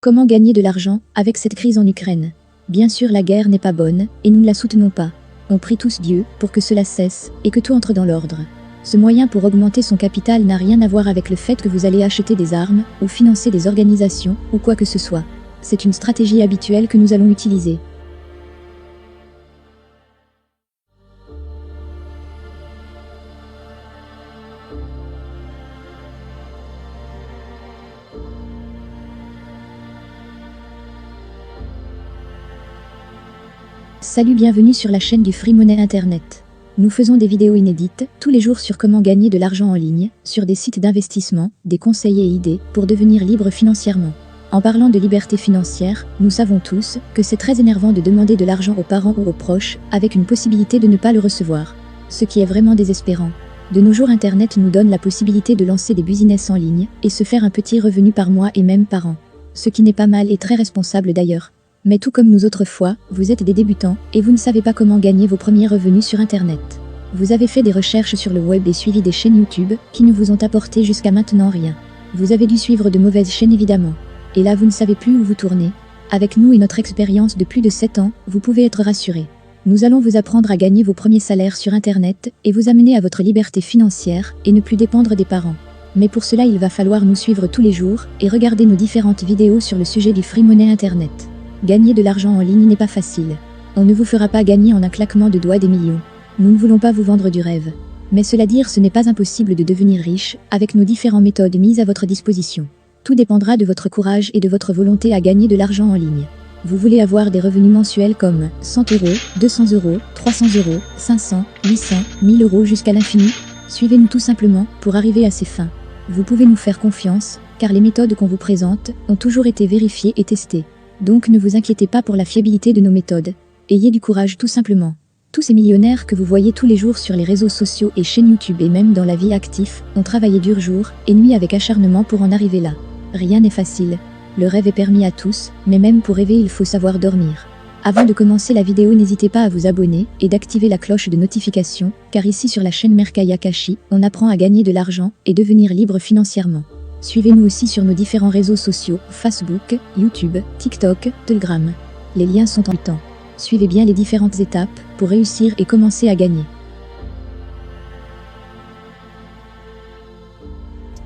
Comment gagner de l'argent avec cette crise en Ukraine? Bien sûr, la guerre n'est pas bonne, et nous ne la soutenons pas. On prie tous Dieu pour que cela cesse, et que tout entre dans l'ordre. Ce moyen pour augmenter son capital n'a rien à voir avec le fait que vous allez acheter des armes, ou financer des organisations, ou quoi que ce soit. C'est une stratégie habituelle que nous allons utiliser. Salut, bienvenue sur la chaîne du Free Money Internet. Nous faisons des vidéos inédites, tous les jours sur comment gagner de l'argent en ligne, sur des sites d'investissement, des conseils et idées, pour devenir libre financièrement. En parlant de liberté financière, nous savons tous que c'est très énervant de demander de l'argent aux parents ou aux proches, avec une possibilité de ne pas le recevoir. Ce qui est vraiment désespérant. De nos jours, Internet nous donne la possibilité de lancer des business en ligne, et se faire un petit revenu par mois et même par an. Ce qui n'est pas mal et très responsable d'ailleurs. Mais tout comme nous autrefois, vous êtes des débutants, et vous ne savez pas comment gagner vos premiers revenus sur Internet. Vous avez fait des recherches sur le web et suivi des chaînes YouTube, qui ne vous ont apporté jusqu'à maintenant rien. Vous avez dû suivre de mauvaises chaînes évidemment. Et là vous ne savez plus où vous tourner. Avec nous et notre expérience de plus de 7 ans, vous pouvez être rassurés. Nous allons vous apprendre à gagner vos premiers salaires sur Internet, et vous amener à votre liberté financière, et ne plus dépendre des parents. Mais pour cela il va falloir nous suivre tous les jours, et regarder nos différentes vidéos sur le sujet du Free Money Internet. Gagner de l'argent en ligne n'est pas facile. On ne vous fera pas gagner en un claquement de doigts des millions. Nous ne voulons pas vous vendre du rêve. Mais cela dit, ce n'est pas impossible de devenir riche, avec nos différentes méthodes mises à votre disposition. Tout dépendra de votre courage et de votre volonté à gagner de l'argent en ligne. Vous voulez avoir des revenus mensuels comme 100 €, 200 €, 300 €, 500, 800, 1000 € jusqu'à l'infini? Suivez-nous tout simplement pour arriver à ces fins. Vous pouvez nous faire confiance, car les méthodes qu'on vous présente ont toujours été vérifiées et testées. Donc ne vous inquiétez pas pour la fiabilité de nos méthodes. Ayez du courage tout simplement. Tous ces millionnaires que vous voyez tous les jours sur les réseaux sociaux et chaînes YouTube et même dans la vie active, ont travaillé dur jour et nuit avec acharnement pour en arriver là. Rien n'est facile. Le rêve est permis à tous, mais même pour rêver il faut savoir dormir. Avant de commencer la vidéo, n'hésitez pas à vous abonner et d'activer la cloche de notification, car ici sur la chaîne Merkai Akashi, on apprend à gagner de l'argent et devenir libre financièrement. Suivez-nous aussi sur nos différents réseaux sociaux, Facebook, YouTube, TikTok, Telegram. Les liens sont en temps. Suivez bien les différentes étapes pour réussir et commencer à gagner.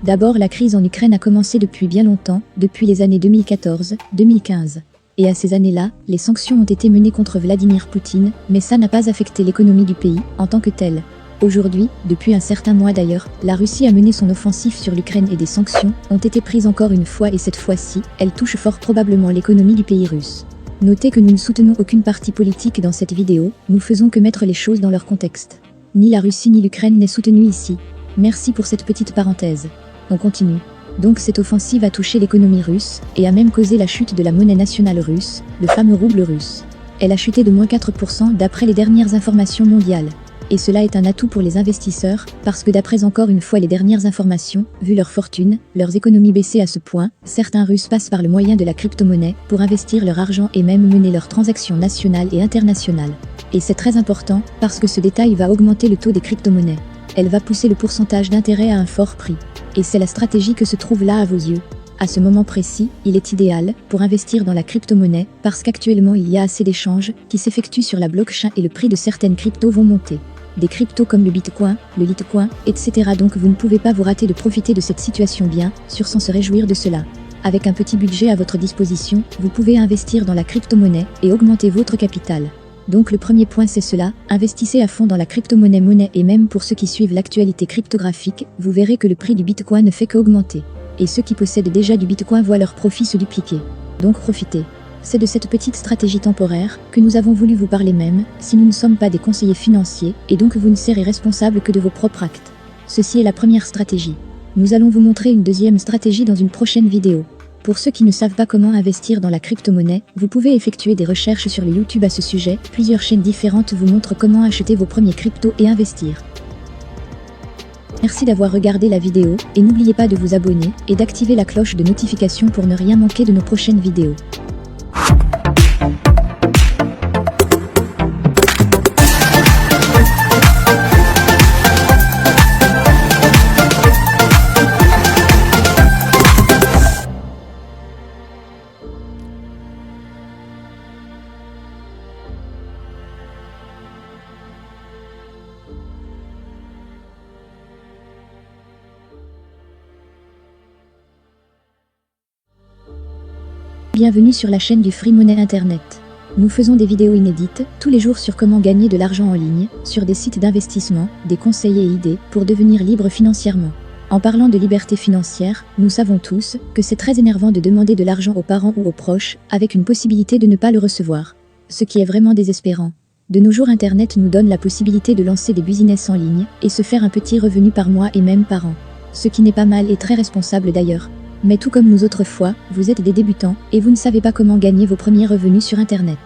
D'abord, la crise en Ukraine a commencé depuis bien longtemps, depuis les années 2014-2015. Et à ces années-là, les sanctions ont été menées contre Vladimir Poutine, mais ça n'a pas affecté l'économie du pays en tant que telle. Aujourd'hui, depuis un certain mois d'ailleurs, la Russie a mené son offensive sur l'Ukraine et des sanctions ont été prises encore une fois et cette fois-ci, elles touchent fort probablement l'économie du pays russe. Notez que nous ne soutenons aucune partie politique dans cette vidéo, nous faisons que mettre les choses dans leur contexte. Ni la Russie ni l'Ukraine n'est soutenue ici. Merci pour cette petite parenthèse. On continue. Donc cette offensive a touché l'économie russe, et a même causé la chute de la monnaie nationale russe, le fameux rouble russe. Elle a chuté de moins 4% d'après les dernières informations mondiales. Et cela est un atout pour les investisseurs, parce que d'après encore une fois les dernières informations, vu leur fortune, leurs économies baissées à ce point, certains Russes passent par le moyen de la crypto-monnaie pour investir leur argent et même mener leurs transactions nationales et internationales. Et c'est très important, parce que ce détail va augmenter le taux des crypto-monnaies. Elle va pousser le pourcentage d'intérêt à un fort prix. Et c'est la stratégie que se trouve là à vos yeux. À ce moment précis, il est idéal pour investir dans la crypto-monnaie, parce qu'actuellement il y a assez d'échanges qui s'effectuent sur la blockchain et le prix de certaines cryptos vont monter. Des cryptos comme le Bitcoin, le Litecoin, etc. Donc vous ne pouvez pas vous rater de profiter de cette situation bien sûr sans se réjouir de cela. Avec un petit budget à votre disposition, vous pouvez investir dans la crypto-monnaie et augmenter votre capital. Donc le premier point c'est cela, investissez à fond dans la crypto-monnaie et même pour ceux qui suivent l'actualité cryptographique, vous verrez que le prix du Bitcoin ne fait qu'augmenter. Et ceux qui possèdent déjà du Bitcoin voient leurs profits se dupliquer. Donc profitez. C'est de cette petite stratégie temporaire que nous avons voulu vous parler même, si nous ne sommes pas des conseillers financiers, et donc vous ne serez responsable que de vos propres actes. Ceci est la première stratégie. Nous allons vous montrer une deuxième stratégie dans une prochaine vidéo. Pour ceux qui ne savent pas comment investir dans la crypto-monnaie, vous pouvez effectuer des recherches sur le YouTube à ce sujet, plusieurs chaînes différentes vous montrent comment acheter vos premiers cryptos et investir. Merci d'avoir regardé la vidéo, et n'oubliez pas de vous abonner, et d'activer la cloche de notification pour ne rien manquer de nos prochaines vidéos. Bienvenue sur la chaîne du Free Money Internet. Nous faisons des vidéos inédites tous les jours sur comment gagner de l'argent en ligne, sur des sites d'investissement, des conseils et idées pour devenir libre financièrement. En parlant de liberté financière, nous savons tous que c'est très énervant de demander de l'argent aux parents ou aux proches, avec une possibilité de ne pas le recevoir. Ce qui est vraiment désespérant. De nos jours, Internet nous donne la possibilité de lancer des business en ligne et se faire un petit revenu par mois et même par an. Ce qui n'est pas mal et très responsable d'ailleurs. Mais tout comme nous autrefois, vous êtes des débutants et vous ne savez pas comment gagner vos premiers revenus sur Internet.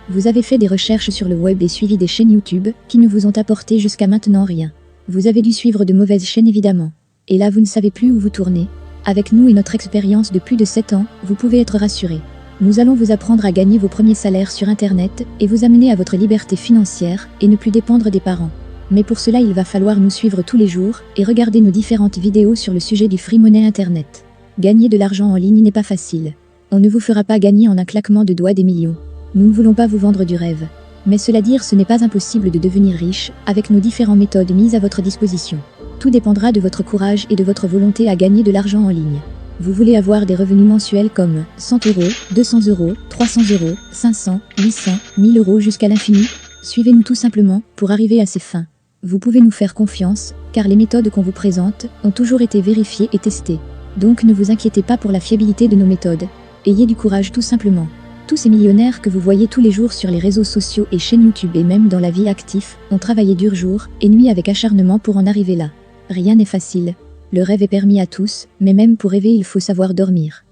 Vous avez fait des recherches sur le web et suivi des chaînes YouTube qui ne vous ont apporté jusqu'à maintenant rien. Vous avez dû suivre de mauvaises chaînes évidemment. Et là vous ne savez plus où vous tourner. Avec nous et notre expérience de plus de 7 ans, vous pouvez être rassurés. Nous allons vous apprendre à gagner vos premiers salaires sur Internet et vous amener à votre liberté financière et ne plus dépendre des parents. Mais pour cela il va falloir nous suivre tous les jours et regarder nos différentes vidéos sur le sujet du Free Money Internet. Gagner de l'argent en ligne n'est pas facile. On ne vous fera pas gagner en un claquement de doigts des millions. Nous ne voulons pas vous vendre du rêve. Mais cela dire, ce n'est pas impossible de devenir riche avec nos différentes méthodes mises à votre disposition. Tout dépendra de votre courage et de votre volonté à gagner de l'argent en ligne. Vous voulez avoir des revenus mensuels comme 100 €, 200 €, 300 €, 500, 800, 1000 € jusqu'à l'infini? Suivez-nous tout simplement pour arriver à ces fins. Vous pouvez nous faire confiance, car les méthodes qu'on vous présente ont toujours été vérifiées et testées. Donc ne vous inquiétez pas pour la fiabilité de nos méthodes. Ayez du courage tout simplement. Tous ces millionnaires que vous voyez tous les jours sur les réseaux sociaux et chaînes YouTube et même dans la vie active, ont travaillé dur jour et nuit avec acharnement pour en arriver là. Rien n'est facile. Le rêve est permis à tous, mais même pour rêver il faut savoir dormir.